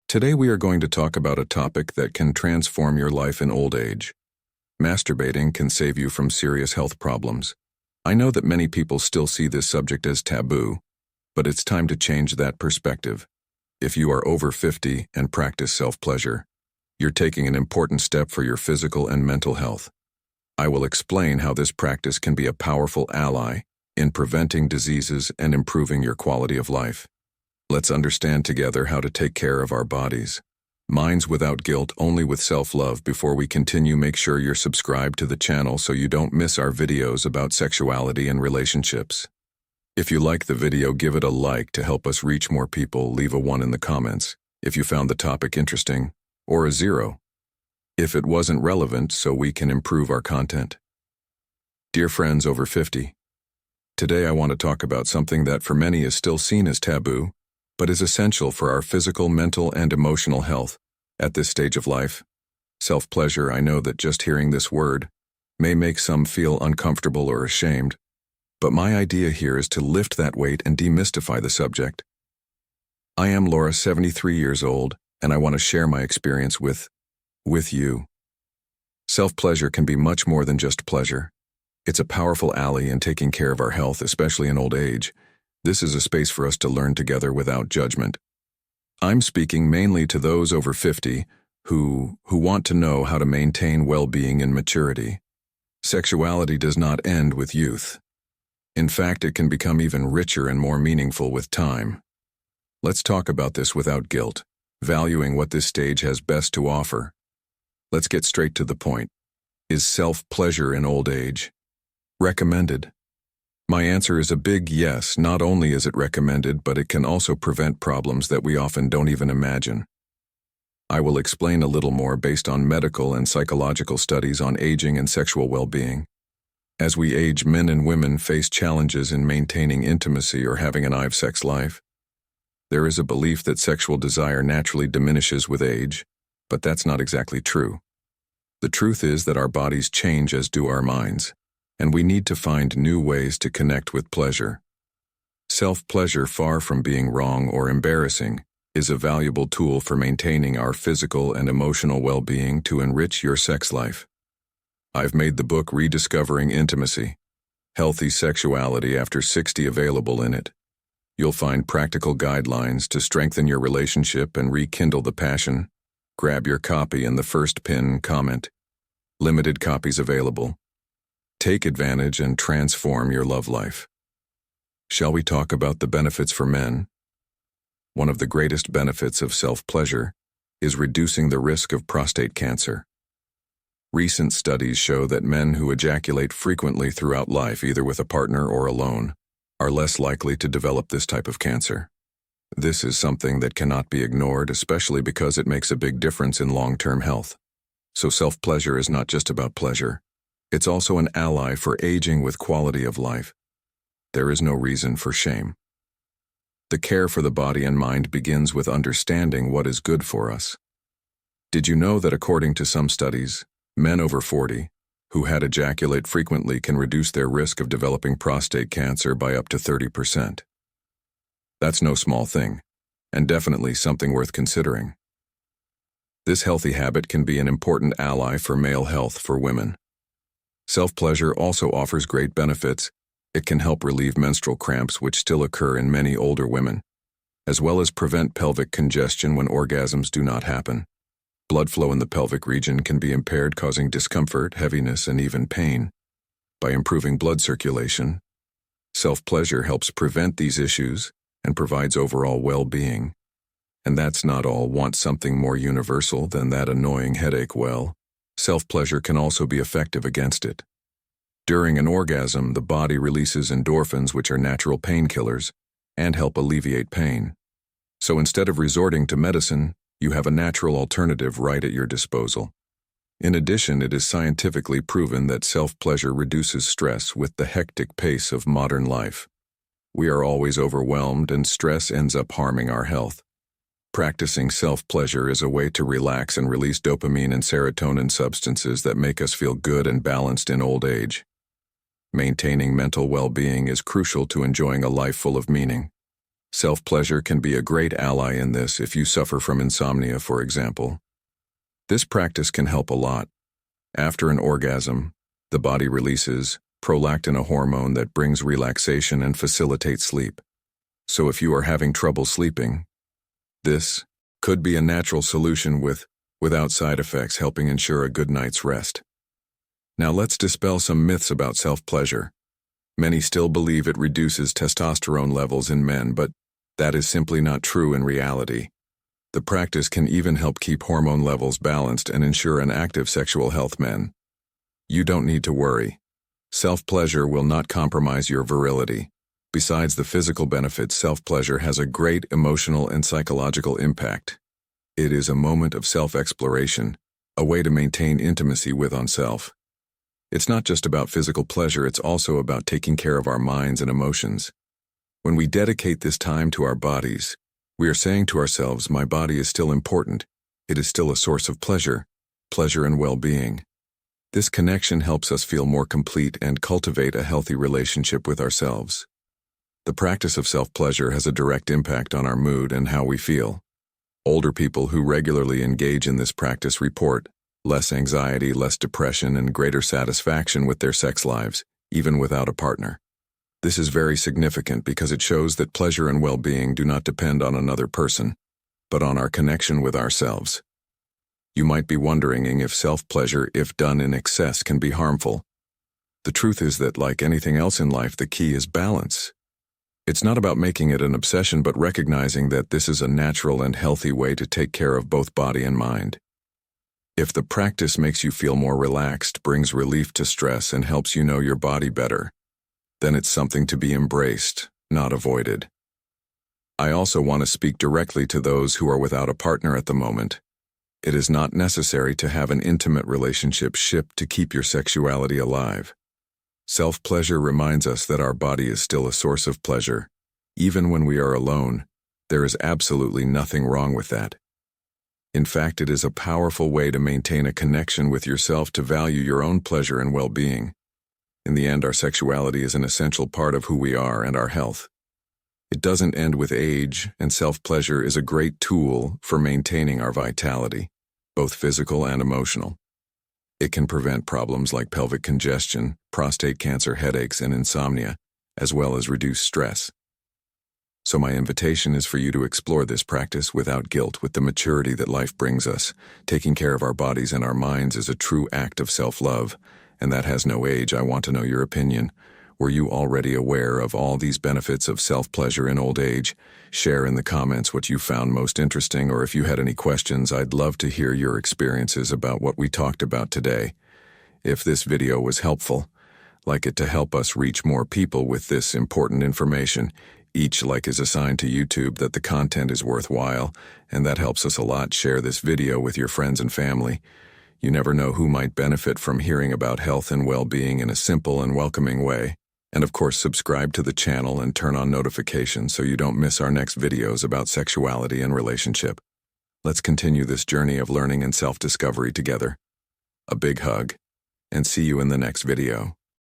Today we are going to talk about a topic that can transform your life in old age. Masturbating can save you from serious health problems. I know that many people still see this subject as taboo, but it's time to change that perspective. If you are over 50 and practice self-pleasure, you're taking an important step for your physical and mental health. I will explain how this practice can be a powerful ally in preventing diseases and improving your quality of life. Let's understand together how to take care of our bodies. Minds without guilt, only with self-love. Before we continue, make sure you're subscribed to the channel so you don't miss our videos about sexuality and relationships. If you like the video, give it a like to help us reach more people. Leave a 1 in the comments if you found the topic interesting, or a 0 if it wasn't relevant, so we can improve our content. Dear friends over 50, today I want to talk about something that for many is still seen as taboo, but is essential for our physical, mental, and emotional health at this stage of life. Self-pleasure. I know that just hearing this word may make some feel uncomfortable or ashamed, but my idea here is to lift that weight and demystify the subject. I am Laura, 73 years old, and I want to share my experience with you. Self-pleasure can be much more than just pleasure. It's a powerful ally in taking care of our health, especially in old age. This is a space for us to learn together without judgment. I'm speaking mainly to those over 50 who want to know how to maintain well-being in maturity. Sexuality does not end with youth. In fact, it can become even richer and more meaningful with time. Let's talk about this without guilt, valuing what this stage has best to offer. Let's get straight to the point. Is self-pleasure in old age recommended? My answer is a big yes. Not only is it recommended, but it can also prevent problems that we often don't even imagine. I will explain a little more based on medical and psychological studies on aging and sexual well-being. As we age, men and women face challenges in maintaining intimacy or having an active sex life. There is a belief that sexual desire naturally diminishes with age, but that's not exactly true. The truth is that our bodies change, as do our minds, and we need to find new ways to connect with pleasure. Self-pleasure, far from being wrong or embarrassing, is a valuable tool for maintaining our physical and emotional well-being to enrich your sex life. I've made the book Rediscovering Intimacy, Healthy Sexuality After 60 available in it. You'll find practical guidelines to strengthen your relationship and rekindle the passion. Grab your copy in the first pinned comment. Limited copies available. Take advantage and transform your love life. Shall we talk about the benefits for men? One of the greatest benefits of self-pleasure is reducing the risk of prostate cancer. Recent studies show that men who ejaculate frequently throughout life, either with a partner or alone, are less likely to develop this type of cancer. This is something that cannot be ignored, especially because it makes a big difference in long-term health. So self-pleasure is not just about pleasure. It's also an ally for aging with quality of life. There is no reason for shame. The care for the body and mind begins with understanding what is good for us. Did you know that according to some studies, men over 40 who had ejaculate frequently can reduce their risk of developing prostate cancer by up to 30%? That's no small thing, and definitely something worth considering. This healthy habit can be an important ally for male health for women. Self-pleasure also offers great benefits. It can help relieve menstrual cramps, which still occur in many older women, as well as prevent pelvic congestion when orgasms do not happen. Blood flow in the pelvic region can be impaired, causing discomfort, heaviness, and even pain. By improving blood circulation, self-pleasure helps prevent these issues and provides overall well-being. And that's not all. Want something more universal than that annoying headache? Well, self-pleasure can also be effective against it. During an orgasm, the body releases endorphins, which are natural painkillers, and help alleviate pain. So instead of resorting to medicine, you have a natural alternative right at your disposal. In addition, it is scientifically proven that self-pleasure reduces stress with the hectic pace of modern life. We are always overwhelmed, and stress ends up harming our health. Practicing self-pleasure is a way to relax and release dopamine and serotonin, substances that make us feel good and balanced in old age. Maintaining mental well-being is crucial to enjoying a life full of meaning. Self-pleasure can be a great ally in this if you suffer from insomnia, for example. This practice can help a lot. After an orgasm, the body releases prolactin, a hormone that brings relaxation and facilitates sleep. So if you are having trouble sleeping, this could be a natural solution without side effects, helping ensure a good night's rest. Now let's dispel some myths about self-pleasure. Many still believe it reduces testosterone levels in men, but that is simply not true in reality. The practice can even help keep hormone levels balanced and ensure an active sexual health. Men, you don't need to worry. Self-pleasure will not compromise your virility. Besides the physical benefits, self-pleasure has a great emotional and psychological impact. It is a moment of self-exploration, a way to maintain intimacy with oneself. It's not just about physical pleasure, it's also about taking care of our minds and emotions. When we dedicate this time to our bodies, we are saying to ourselves, my body is still important. It is still a source of pleasure and well-being. This connection helps us feel more complete and cultivate a healthy relationship with ourselves. The practice of self-pleasure has a direct impact on our mood and how we feel. Older people who regularly engage in this practice report less anxiety, less depression, and greater satisfaction with their sex lives, even without a partner. This is very significant because it shows that pleasure and well-being do not depend on another person, but on our connection with ourselves. You might be wondering if self-pleasure, if done in excess, can be harmful. The truth is that, like anything else in life, the key is balance. It's not about making it an obsession, but recognizing that this is a natural and healthy way to take care of both body and mind. If the practice makes you feel more relaxed, brings relief to stress, and helps you know your body better, then it's something to be embraced, not avoided. I also want to speak directly to those who are without a partner at the moment. It is not necessary to have an intimate relationship to keep your sexuality alive. Self-pleasure reminds us that our body is still a source of pleasure. Even when we are alone, there is absolutely nothing wrong with that. In fact, it is a powerful way to maintain a connection with yourself, to value your own pleasure and well-being. In the end, our sexuality is an essential part of who we are and our health. It doesn't end with age, and self-pleasure is a great tool for maintaining our vitality, both physical and emotional. It can prevent problems like pelvic congestion, prostate cancer, headaches, and insomnia, as well as reduce stress. So my invitation is for you to explore this practice without guilt, with the maturity that life brings us. Taking care of our bodies and our minds is a true act of self-love, and that has no age. I want to know your opinion. Were you already aware of all these benefits of self-pleasure in old age? Share in the comments what you found most interesting, or if you had any questions, I'd love to hear your experiences about what we talked about today. If this video was helpful, like it to help us reach more people with this important information. Each like is a sign to YouTube that the content is worthwhile, and that helps us a lot. Share this video with your friends and family. You never know who might benefit from hearing about health and well-being in a simple and welcoming way. And of course, subscribe to the channel and turn on notifications so you don't miss our next videos about sexuality and relationship. Let's continue this journey of learning and self-discovery together. A big hug, and see you in the next video.